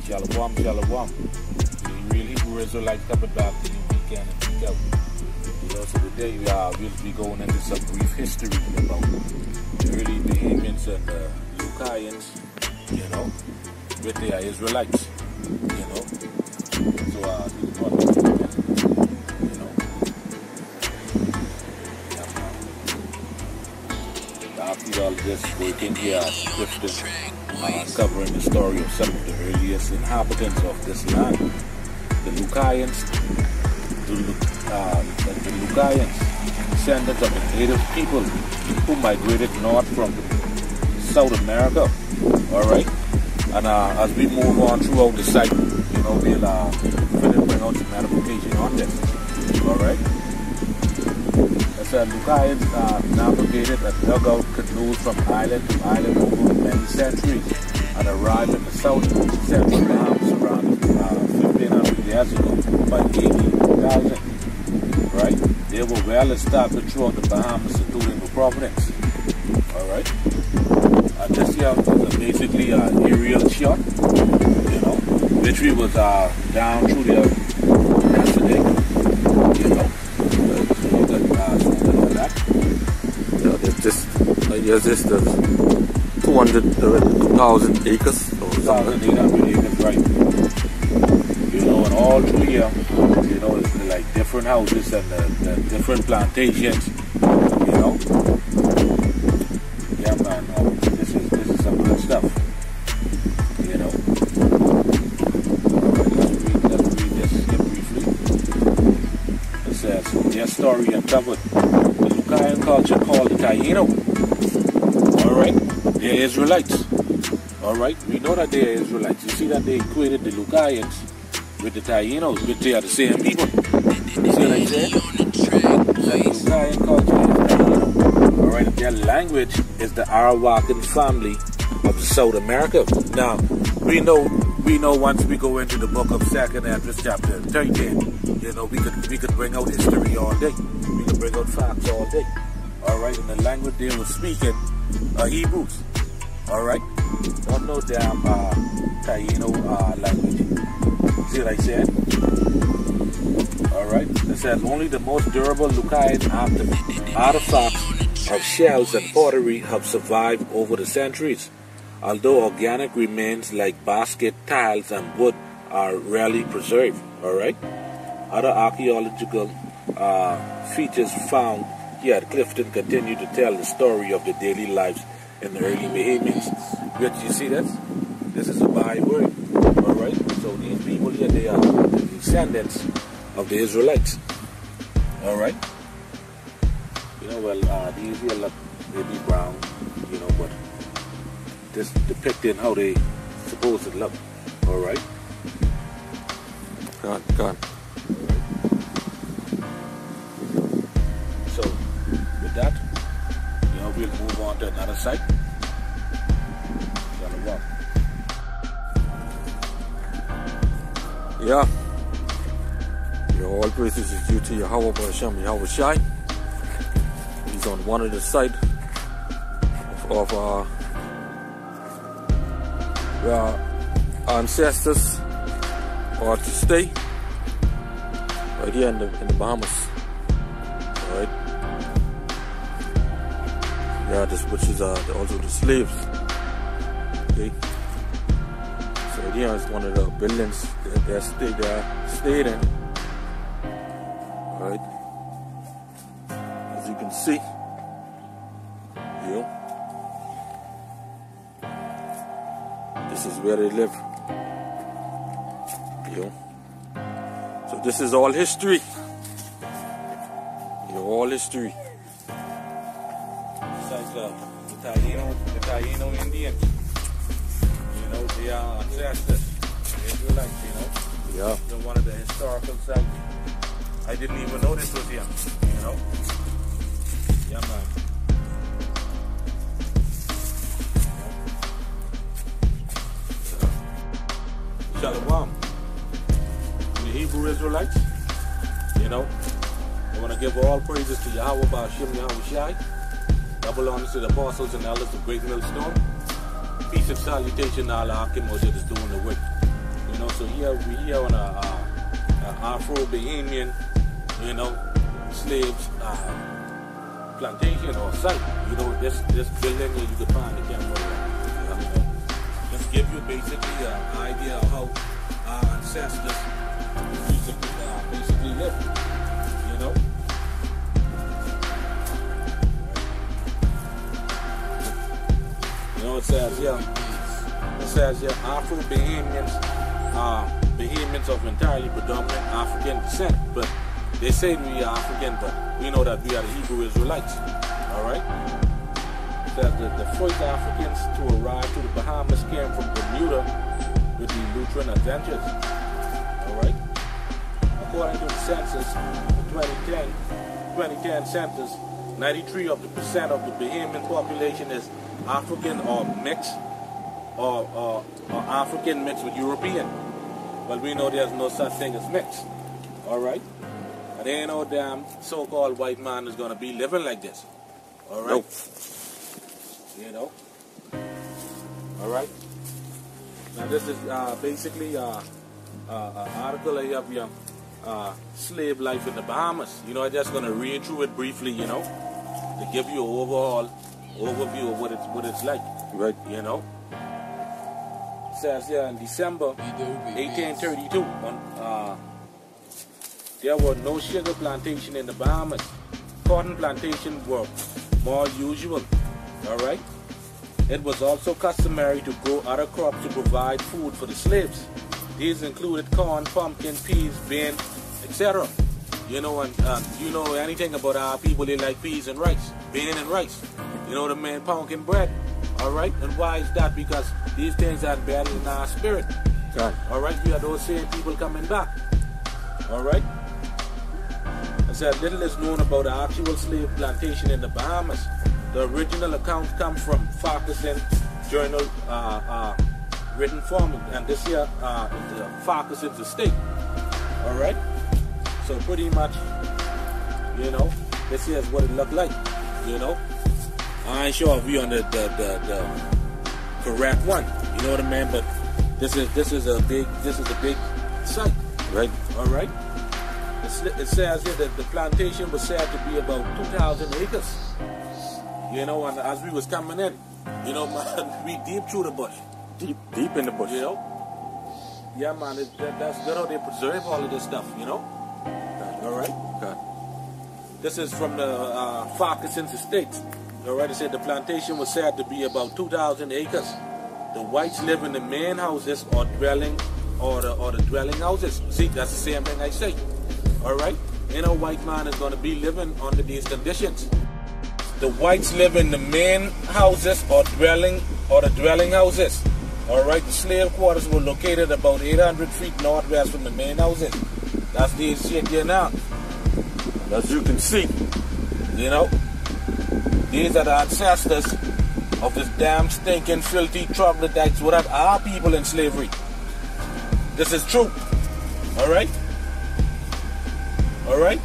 Shalom, shalom. The real Hebrew Israelites coming back to you week in and week out. So today we'll be going into some brief history about the early Bahamians and the Lucayans, with their Israelites, So the archaeologists working here at Clifton covering the story of some of the earliest inhabitants of this land. The Lucayans, descendants of the native people who migrated north from South America. Alright? And as we move on throughout the site, we'll bring out some edification on this. Alright? The Lucayans navigated and dug out canoes from island to island over many centuries and arrived in the south central Bahamas around 1500 years ago by 18,000. Right? They were well established throughout the Bahamas, including the Providence. Alright? And this here was basically an aerial shot, which we was down through there yesterday, This the 2,000 acres. 2,800 acres, right. And all through here, it's like different houses and the different plantations, Yeah, man, this is some good stuff, Let's read this here briefly. It says, their story uncovered the Lucayan culture called the Taino. Alright, they're Israelites. Alright, we know that they're Israelites. You see that they equated the Lucayans with the Tainos, which they are the same people. You see what I said? The Lucayan culture is Taino. Alright, their language is the Arawakan family of the South America. Now, we know once we go into the book of 2nd Esdras chapter 13, we could bring out history all day. We could bring out facts all day. Alright, and the language they were speaking Hebrews. Alright? Don't know damn Taino language. See what I said? Alright? It says only the most durable Lucayan artifacts of shells and pottery have survived over the centuries, although organic remains like basket, tiles, and wood are rarely preserved. Alright? Other archaeological features found here at Clifton continue to tell the story of the daily lives in the early Bahamians. Which you see that? This is a Baha'i word. Alright? So these people here, they are the descendants of the Israelites. Alright? These here look maybe brown, but this depicting how they supposed to look. Alright? God. So, with that, we'll move on to another site. Yeah. All praises is due to Yahweh Hashem, Yahweh Shai. He's on one of the sites of our ancestors are to stay right here in the Bahamas. Alright. Yeah, which is also the slaves. Okay. So here is one of the buildings that they stayed in. Alright. As you can see. This is where they live. So this is all history. All history. The Taino Indians. They are ancestors. Israelites, Yeah. They're one of the historical sites. I didn't even know this was here, Yeah, man. Shalom. The Hebrew Israelites, I want to give all praises to Yahweh Ba'ashem Yahweh Shai. Double honors to the apostles and elders of Great Millstone. Peace and salutation to Allah Hakim Moshe is doing the work. here on a Afro-Bahamian, you know, slaves plantation or site. You know, this building where you can find the camera. You know, just give you basically an idea of how our ancestors used to basically live. You know. You know, it says here, Afro-Bahamians are Bahamians of entirely predominant African descent, but they say we are African, but we know that we are the Hebrew Israelites. Alright? It says that the first Africans to arrive to the Bahamas came from Bermuda with the Lutheran Adventures. Alright? According to the census, the 2010 census, 93% of the Bahamian population is African or mixed, or African mixed with European. But we know there's no such thing as mixed. Alright? And there ain't no damn so-called white man is going to be living like this. Alright? Nope. You know? Alright? Now this is basically an article of your slave life in the Bahamas. You know, I'm just going to read through it briefly, you know, to give you an overall overview of what it's like. Right. You know? It says here in December 1832, there were no sugar plantation in the Bahamas. Cotton plantations were more usual. Alright? It was also customary to grow other crops to provide food for the slaves. These included corn, pumpkin, peas, beans, etc. You know, and you know anything about our people, they like peas and rice, bean and rice. You know, the man pumpkin bread. Alright? And why is that? Because these things are embedded in our spirit. Right. Alright? We are those same people coming back. Alright? I said little is known about the actual slave plantation in the Bahamas. The original accounts come from Farquharson Journal written form, and this here is the Farquharson's estate. Alright? So pretty much, you know, this here is what it looked like. You know? I ain't sure if we on the correct one. You know what I mean? But this is a big site. Right. Alright? It says here that the plantation was said to be about 2,000 acres. You know, and as we was coming in, you know, man, we deep through the bush. Deep in the bush. You know? Yeah, man, that's good how they preserve all of this stuff, you know? Alright? Okay. This is from the Farquharson's estate. Alright, it said the plantation was said to be about 2,000 acres. The whites live in the main houses or dwelling, or the dwelling houses. See, that's the same thing I say. Alright? Ain't no white man is going to be living under these conditions. The whites live in the main houses or the dwelling houses. Alright, the slave quarters were located about 800 feet northwest from the main houses. That's these shit here now. As you can see, you know, these are the ancestors of this damn stinking filthy troglodytes without our people in slavery. This is true. Alright? Alright?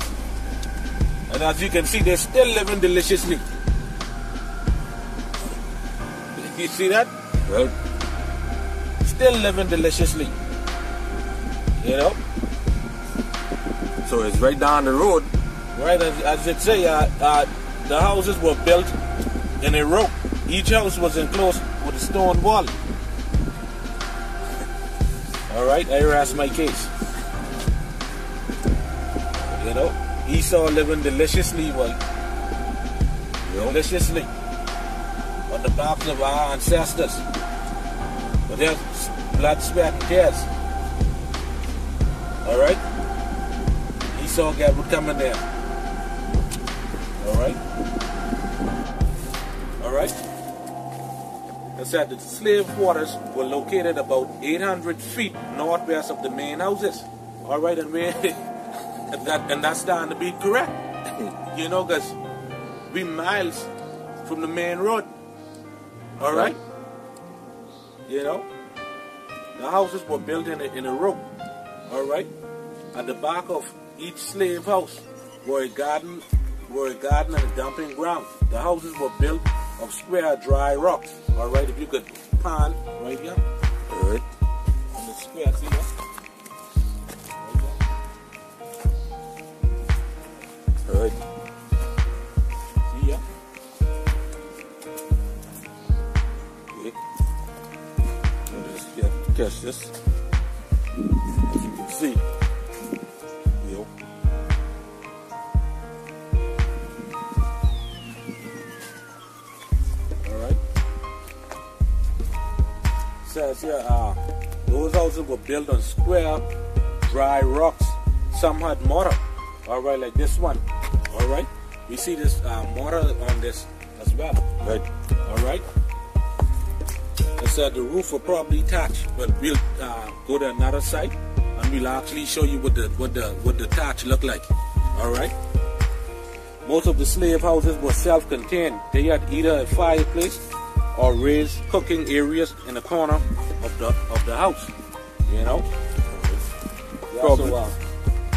And as you can see, they're still living deliciously. You see that? right? Still living deliciously. You know? So it's right down the road. Right, as it say, the houses were built in a row. Each house was enclosed with a stone wall. Alright, I rest my case. You know? Esau living deliciously, deliciously on the backs of our ancestors. But there's blood, sweat, and tears. Alright? Esau would come in there. Alright? Alright? It said the slave quarters were located about 800 feet northwest of the main houses. Alright, and that's starting to be correct. You know, because we miles from the main road. Alright? You know? The houses were built in a row. Alright? At the back of each slave house were a garden and a dumping ground. The houses were built of square dry rocks. Alright, if you could pan right here. Alright. On the square, see that? this. As you can see, you know. All right. Says here, those houses were built on square, dry rocks. Some had mortar. All right, like this one. All right. We see this mortar on this as well. Right. All right. I said the roof will probably thatch, but we'll go to another site and we'll actually show you what the thatch look like. All right. Most of the slave houses were self-contained. They had either a fireplace or raised cooking areas in the corner of the house. You know. Yeah, so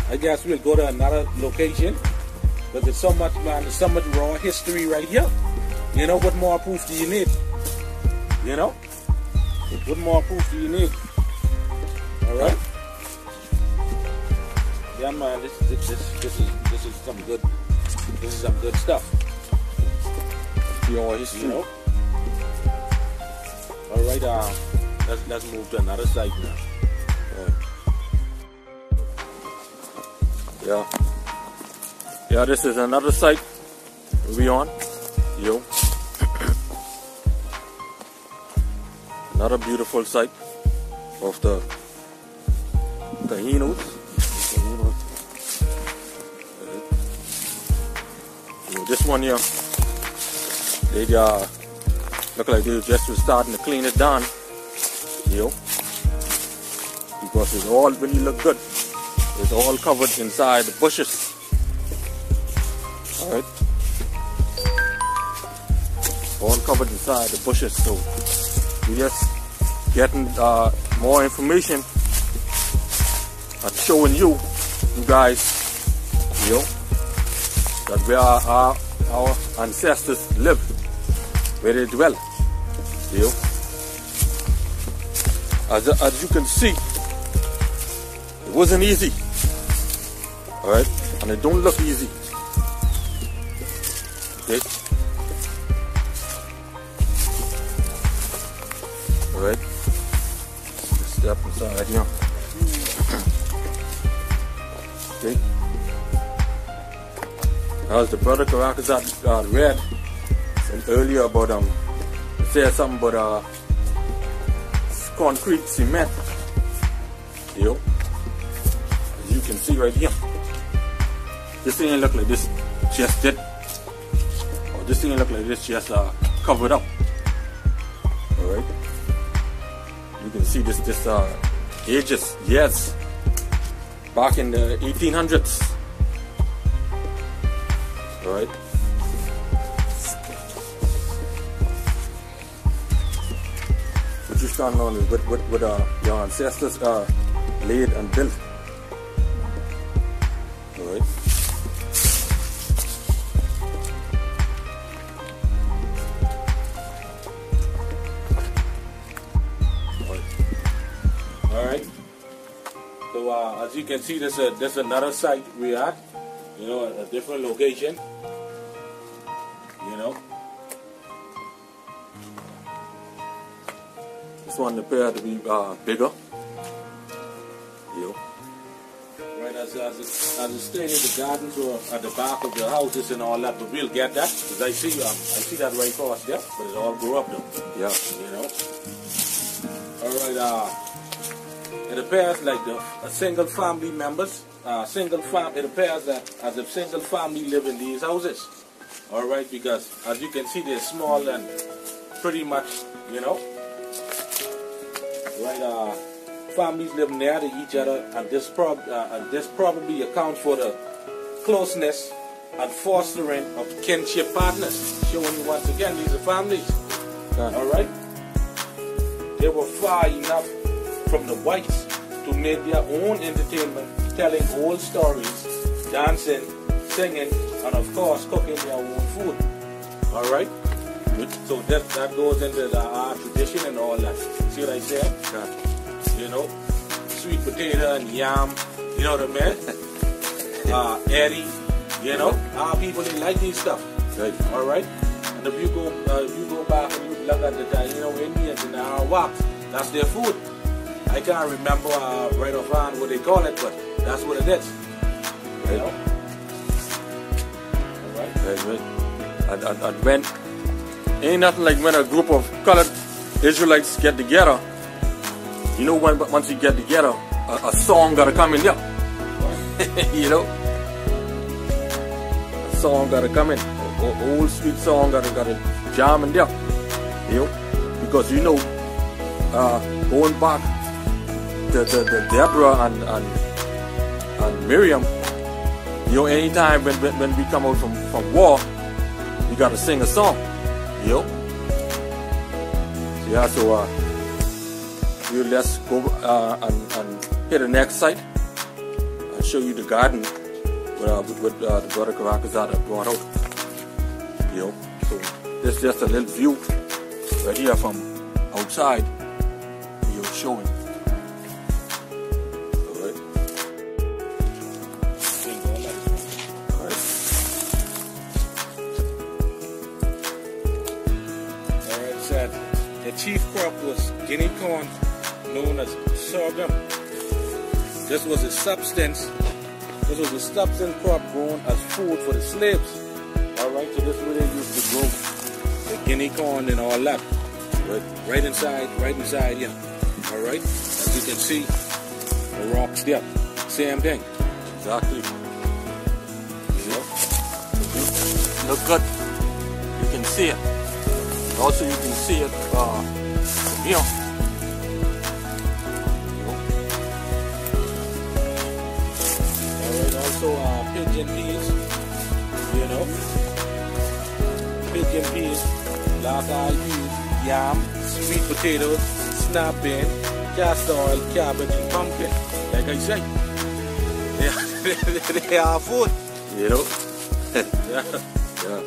I guess we'll go to another location. But there's so much, man, there's so much raw history right here. You know, what more proof do you need? You know? What more proof do you need? Alright? Yeah, man, this is some good stuff. Pure history. You know? Alright, let's move to another site now. Yeah, this is another site we on. Yo. Another beautiful site of the Taínos. This one here, they look like they just was starting to clean it down. Yo. Because it's all really look good. It's all covered inside the bushes. Alright. All covered inside the bushes. So we just getting more information and showing you guys, you know, that where our ancestors live, where they dwell. You know. As you can see, it wasn't easy. Alright, and it don't look easy. Okay. Alright. Step inside here. Okay. As the brother Caracas read earlier about said something about concrete cement. You know. As you can see right here. This thing ain't look like this just did. Or this thing ain't look like this just covered up. Alright. You can see this ages, years back in the 1800s. Alright. What you standing on is what your ancestors laid and built. Alright. Alright. So as you can see, there's another site we are at. You know, a different location. You know. This one appears to be bigger. You know. Right, as it stated, the gardens were at the back of the houses and all that, but we'll get that. Because I see that right across there, but it all grew up though. Yeah. You know. Alright, it appears like a single family members, it appears that as if single family live in these houses. Alright, because as you can see, they're small and pretty much, you know, right, families live near to each other, and this probably accounts for the closeness and fostering of kinship partners. Showing you once again, these are families. Alright? They were far enough from the whites to make their own entertainment, telling old stories, dancing, singing, and of course cooking their own food. Alright? So that goes into our tradition and all that. See what I said? You know, sweet potato and yam, you know what I mean? Eddie, you know, our people, they like these stuff. Right. Alright? And if you go back and you look at the Taino Indians in the Arawaks, that's their food. I can't remember right offhand what they call it, but that's what it is. You know? Alright. That's right. And when ain't nothing like when a group of colored Israelites get together. You know, once you get together, a song gotta come in there. You know, a song gotta come in. Old sweet song gotta jam in there. You know, because you know, going back to Deborah and Miriam. You know, anytime when we come out from war, we gotta sing a song. You know. Yeah, so let's go and hit the next site and show you the garden with the brother Caracas brought out. You know, so this is just a little view right here from outside. You're showing. Alright. Alright, said the chief crop was guinea corn, known as sorghum. This was a substance crop grown as food for the slaves. Alright, so this is where they used to grow the guinea corn and all that. Right inside here. Alright, as you can see, the rocks there. Same thing. Exactly. You know? Look good. You can see it. Also, you can see it from here. Alright, also pigeon peas. You know, pigeon peas, black-eyed peas, yam, sweet potatoes, snap bean, castor oil, cabbage, and pumpkin. Like I say, they are food. You know? Yeah. Yeah.